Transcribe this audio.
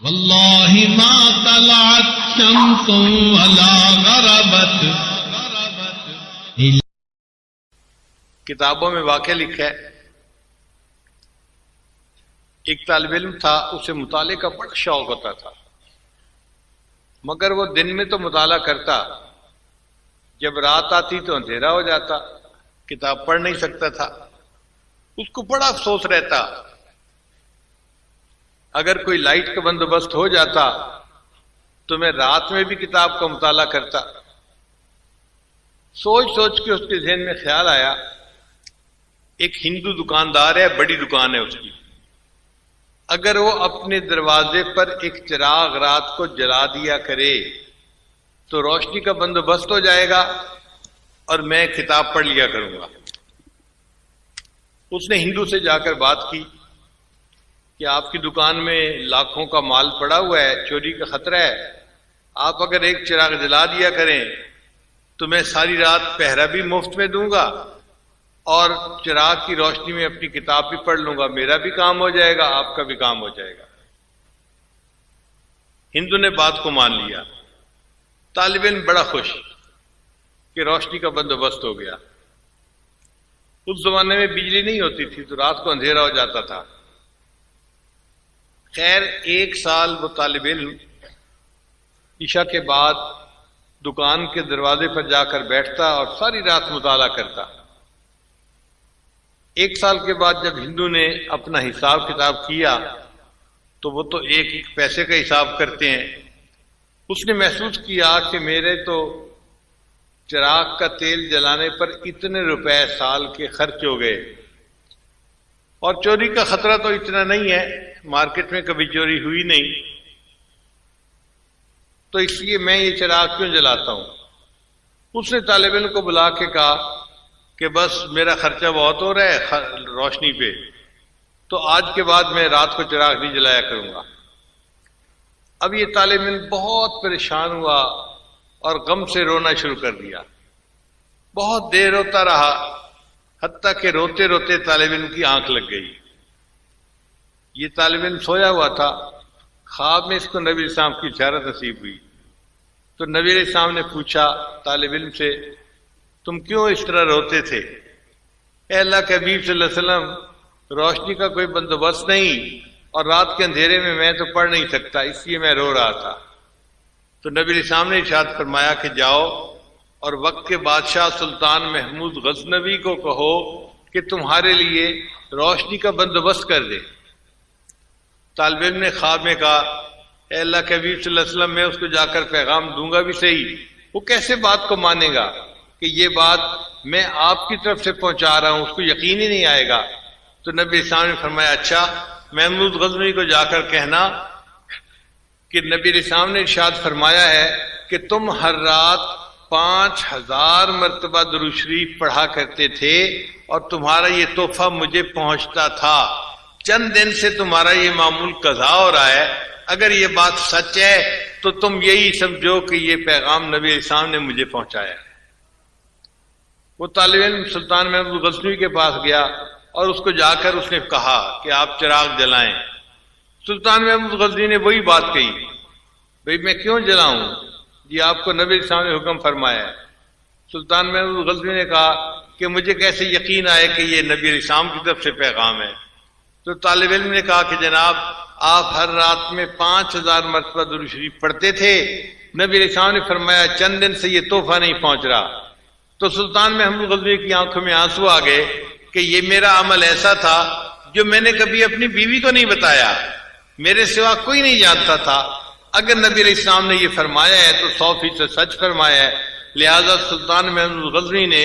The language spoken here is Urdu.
واللہ ما طلعت شمس ولا غربت. کتابوں میں واقعہ لکھا ہے، ایک طالب علم تھا، اسے مطالعے کا بڑا شوق ہوتا تھا، مگر وہ دن میں تو مطالعہ کرتا، جب رات آتی تو اندھیرا ہو جاتا، کتاب پڑھ نہیں سکتا تھا. اس کو بڑا افسوس رہتا، اگر کوئی لائٹ کا بندوبست ہو جاتا تو میں رات میں بھی کتاب کا مطالعہ کرتا. سوچ سوچ کے اس کے ذہن میں خیال آیا، ایک ہندو دکاندار ہے، بڑی دکان ہے اس کی، اگر وہ اپنے دروازے پر ایک چراغ رات کو جلا دیا کرے تو روشنی کا بندوبست ہو جائے گا اور میں کتاب پڑھ لیا کروں گا. اس نے ہندو سے جا کر بات کی کہ آپ کی دکان میں لاکھوں کا مال پڑا ہوا ہے، چوری کا خطرہ ہے، آپ اگر ایک چراغ جلا دیا کریں تو میں ساری رات پہرا بھی مفت میں دوں گا اور چراغ کی روشنی میں اپنی کتاب بھی پڑھ لوں گا، میرا بھی کام ہو جائے گا، آپ کا بھی کام ہو جائے گا. ہندو نے بات کو مان لیا. طالب علم بڑا خوش کہ روشنی کا بندوبست ہو گیا. اس زمانے میں بجلی نہیں ہوتی تھی تو رات کو اندھیرا ہو جاتا تھا. خیر 1 سال وہ طالب علم عشاء کے بعد دکان کے دروازے پر جا کر بیٹھتا اور ساری رات مطالعہ کرتا. 1 سال کے بعد جب ہندو نے اپنا حساب کتاب کیا تو وہ تو ایک ایک پیسے کا حساب کرتے ہیں. اس نے محسوس کیا کہ میرے تو چراغ کا تیل جلانے پر اتنے روپے سال کے خرچ ہو گئے اور چوری کا خطرہ تو اتنا نہیں ہے، مارکیٹ میں کبھی چوری ہوئی نہیں، تو اس لیے میں یہ چراغ کیوں جلاتا ہوں. اس نے طالب علم کو بلا کے کہا کہ بس میرا خرچہ بہت ہو رہا ہے روشنی پہ، تو آج کے بعد میں رات کو چراغ نہیں جلایا کروں گا. اب یہ طالب علم بہت پریشان ہوا اور غم سے رونا شروع کر دیا. بہت دیر روتا رہا، حتیٰ کہ روتے روتے طالب علم کی آنکھ لگ گئی. یہ طالب علم سویا ہوا تھا، خواب میں اس کو نبی السلام کی زیارت نصیب ہوئی. تو نبی علیہ السلام نے پوچھا طالب علم سے، تم کیوں اس طرح روتے تھے؟ اے اللہ کے حبیب صلی اللہ علیہ وسلم، روشنی کا کوئی بندوبست نہیں اور رات کے اندھیرے میں تو پڑھ نہیں سکتا، اس لیے میں رو رہا تھا. تو نبی علیہ السلام نے ارشاد فرمایا کہ جاؤ اور وقت کے بادشاہ سلطان محمود غزنوی کو کہو کہ تمہارے لیے روشنی کا بندوبست کر دے. طالب علم نے خواب میں کہا، اے اللہ کے حبیب صلی اللہ علیہ وسلم، میں اس کو جا کر پیغام دوں گا بھی صحیح، وہ کیسے بات کو مانے گا کہ یہ بات میں آپ کی طرف سے پہنچا رہا ہوں، اس کو یقین ہی نہیں آئے گا. تو نبی اسلام نے فرمایا، اچھا محمود غزنوی کو جا کر کہنا کہ نبی اسلام نے ارشاد فرمایا ہے کہ تم ہر رات 5000 مرتبہ درود شریف پڑھا کرتے تھے اور تمہارا یہ تحفہ مجھے پہنچتا تھا، چند دن سے تمہارا یہ معمول قضا ہو رہا ہے. اگر یہ بات سچ ہے تو تم یہی سمجھو کہ یہ پیغام نبی اسلام نے مجھے پہنچایا ہے. وہ طالب علم سلطان محمود غزنوی کے پاس گیا اور اس کو جا کر اس نے کہا کہ آپ چراغ جلائیں. سلطان محمود غزنوی نے وہی بات کہی، بھئی میں کیوں جلاؤں، یہ آپ کو نبی اسلام نے حکم فرمایا ہے. سلطان محمود غزنوی نے کہا کہ مجھے کیسے یقین آئے کہ یہ نبی اسلام کی طرف سے پیغام ہے. تو طالب علم نے کہا کہ جناب آپ ہر رات میں 5000 مرتبہ درود شریف پڑھتے تھے، نبی علیہ السلام نے فرمایا چند دن سے یہ تحفہ نہیں پہنچ رہا. تو سلطان محمود غزنوی کی آنکھوں میں آنسو آ گئے کہ یہ میرا عمل ایسا تھا جو میں نے کبھی اپنی بیوی کو نہیں بتایا، میرے سوا کوئی نہیں جانتا تھا. اگر نبی علیہ السلام نے یہ فرمایا ہے تو 100% سچ فرمایا ہے. لہذا سلطان محمود غزنوی نے